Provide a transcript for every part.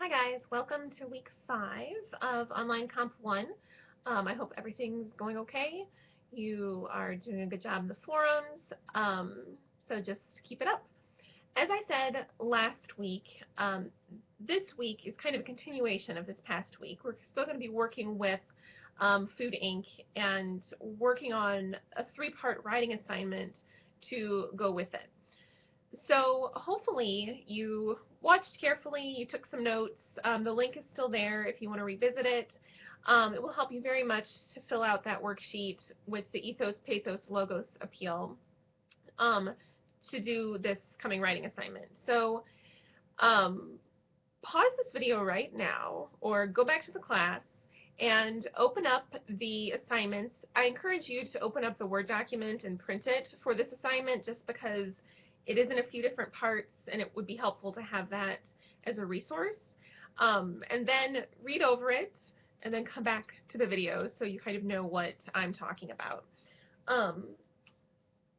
Hi guys, welcome to week 5 of Online Comp 1. I hope everything's going okay. You are doing a good job in the forums, so just keep it up. As I said last week, this week is kind of a continuation of this past week. We're still going to be working with Food Inc. and working on a 3-part writing assignment to go with it. So hopefully you watched carefully, you took some notes. The link is still there if you want to revisit it. It will help you very much to fill out that worksheet with the ethos, pathos, logos appeal um, to do this coming writing assignment. So pause this video right now or go back to the class and open up the assignments. I encourage you to open up the Word document and print it for this assignment just because it is in a few different parts and it would be helpful to have that as a resource. And then read over it and then come back to the video so you kind of know what I'm talking about.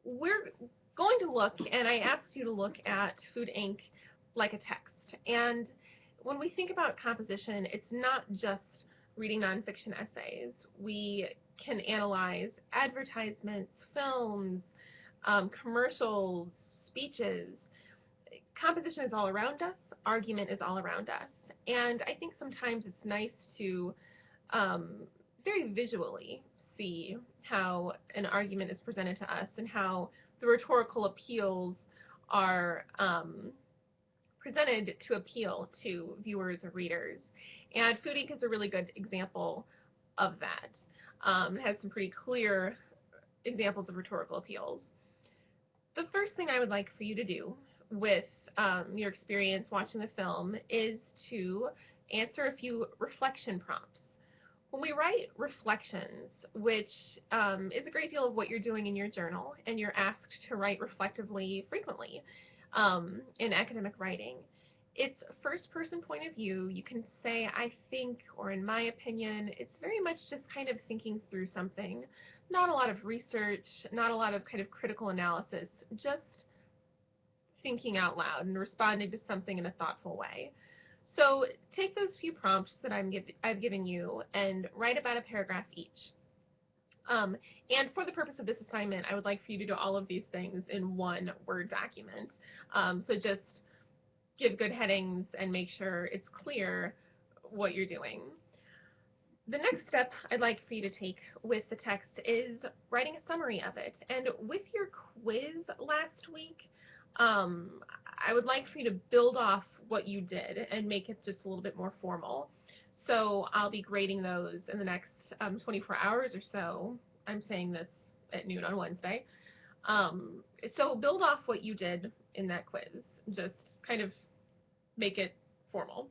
We're going to look, and I asked you to look at Food Inc. like a text. And when we think about composition, it's not just reading nonfiction essays. We can analyze advertisements, films, commercials, speeches. Composition is all around us. Argument is all around us. And I think sometimes it's nice to um, very visually see how an argument is presented to us and how the rhetorical appeals are presented to appeal to viewers or readers. And Food Inc. is a really good example of that. It has some pretty clear examples of rhetorical appeals. The first thing I would like for you to do with your experience watching the film is to answer a few reflection prompts. When we write reflections, which is a great deal of what you're doing in your journal, and you're asked to write reflectively frequently in academic writing, it's first-person point of view. You can say, I think, or in my opinion. It's very much just kind of thinking through something. Not a lot of research, not a lot of kind of critical analysis, just thinking out loud and responding to something in a thoughtful way. So take those few prompts that I've given you and write about a paragraph each. And for the purpose of this assignment, I would like for you to do all of these things in one Word document. So just give good headings and make sure it's clear what you're doing. The next step I'd like for you to take with the text is writing a summary of it. And with your quiz last week, I would like for you to build off what you did and make it just a little bit more formal. So I'll be grading those in the next 24 hours or so. I'm saying this at noon on Wednesday. So build off what you did in that quiz. Just kind of make it formal.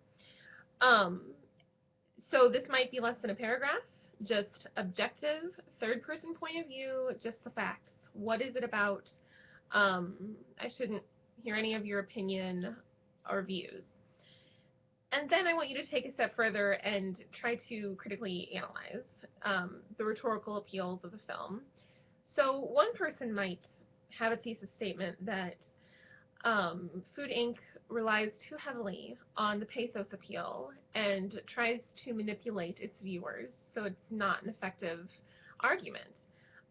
So this might be less than a paragraph, just objective, third-person point of view, just the facts. What is it about? I shouldn't hear any of your opinion or views. And then I want you to take a step further and try to critically analyze the rhetorical appeals of the film. So one person might have a thesis statement that Food Inc. relies too heavily on the pathos appeal and tries to manipulate its viewers, so it's not an effective argument.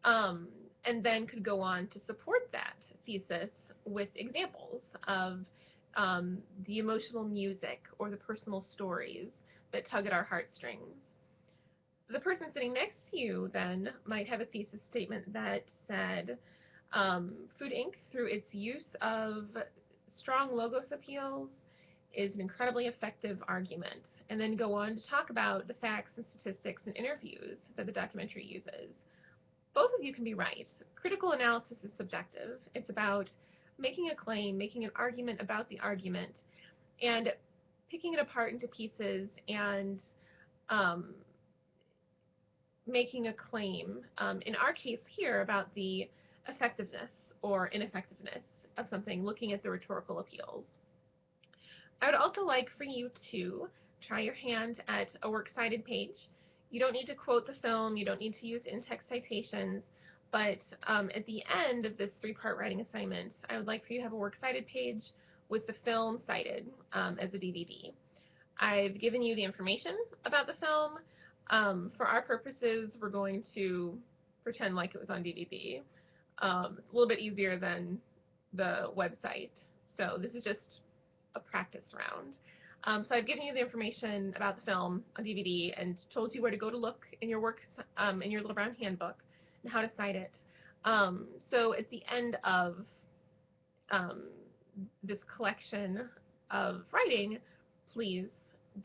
And then could go on to support that thesis with examples of the emotional music or the personal stories that tug at our heartstrings. The person sitting next to you then might have a thesis statement that said, Food Inc., through its use of strong logos appeals, is an incredibly effective argument, and then go on to talk about the facts and statistics and interviews that the documentary uses. Both of you can be right. Critical analysis is subjective. It's about making a claim, making an argument about the argument, and picking it apart into pieces and making a claim, in our case here, about the effectiveness or ineffectiveness of something, looking at the rhetorical appeals. I would also like for you to try your hand at a works cited page. You don't need to quote the film, you don't need to use in-text citations, but at the end of this 3-part writing assignment, I would like for you to have a works cited page with the film cited as a DVD. I've given you the information about the film. For our purposes, we're going to pretend like it was on DVD. It's a little bit easier than the website. So this is just a practice round. So I've given you the information about the film on DVD and told you where to go to look in your work, in your Little Brown Handbook, and how to cite it. So at the end of um, this collection of writing, please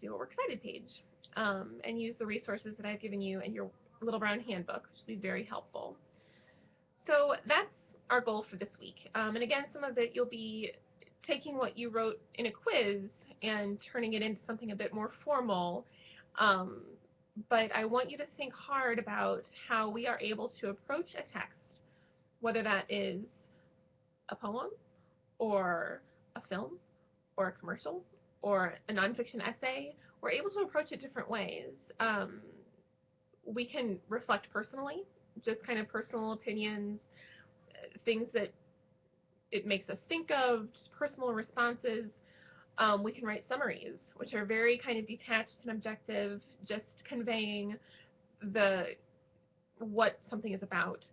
do a works cited page and use the resources that I've given you in your Little Brown Handbook, which will be very helpful. So that's our goal for this week. And again, some of it you'll be taking what you wrote in a quiz and turning it into something a bit more formal. But I want you to think hard about how we are able to approach a text, whether that is a poem or a film or a commercial or a nonfiction essay. We're able to approach it different ways. We can reflect personally, just kind of personal opinions, things that it makes us think of, just personal responses. We can write summaries, which are very kind of detached and objective, just conveying what something is about,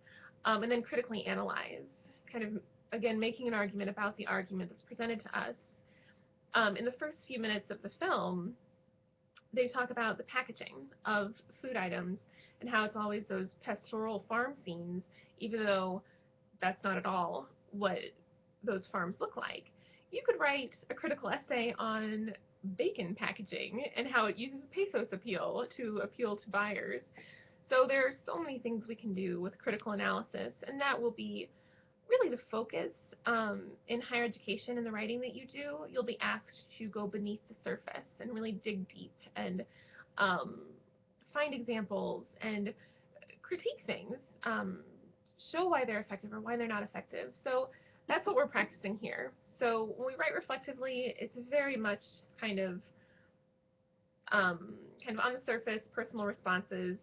and then critically analyze, kind of, again, making an argument about the argument that's presented to us. In the first few minutes of the film, they talk about the packaging of food items and how it's always those pastoral farm scenes, even though that's not at all what those farms look like. You could write a critical essay on bacon packaging and how it uses pathos appeal to buyers. So there are so many things we can do with critical analysis, and that will be really the focus in higher education in the writing that you do. You'll be asked to go beneath the surface and really dig deep and find examples and critique things, show why they're effective or why they're not effective. So that's what we're practicing here. So when we write reflectively, it's very much kind of on the surface, personal responses,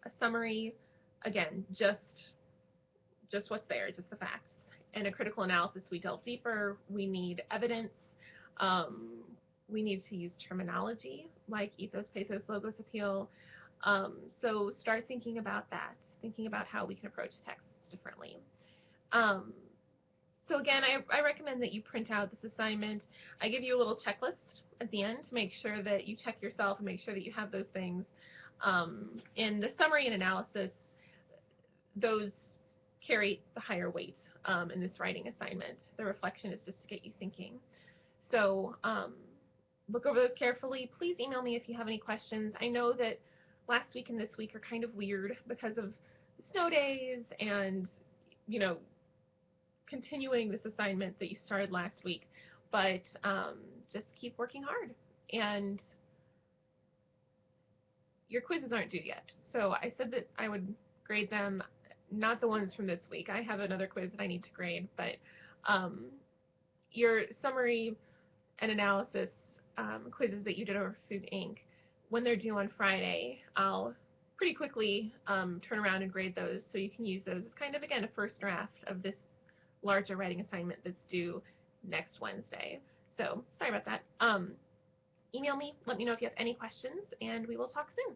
a summary, again, just what's there, just the facts. And a critical analysis, we delve deeper. We need evidence. We need to use terminology like ethos, pathos, logos, appeal. So start thinking about that, thinking about how we can approach texts differently. So again, I recommend that you print out this assignment. I give you a little checklist at the end to make sure that you check yourself and make sure that you have those things. In the summary and analysis, those carry the higher weight in this writing assignment. The reflection is just to get you thinking. So look over those carefully. Please email me if you have any questions. I know that last week and this week are kind of weird because of the snow days and, you know, continuing this assignment that you started last week. But just keep working hard. And your quizzes aren't due yet. So I said that I would grade them, not the ones from this week. I have another quiz that I need to grade, but your summary and analysis quizzes that you did over Food Inc., when they're due on Friday, I'll pretty quickly turn around and grade those so you can use those as kind of, again, a first draft of this larger writing assignment that's due next Wednesday. So sorry about that. Email me, let me know if you have any questions, and we will talk soon.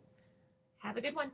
Have a good one.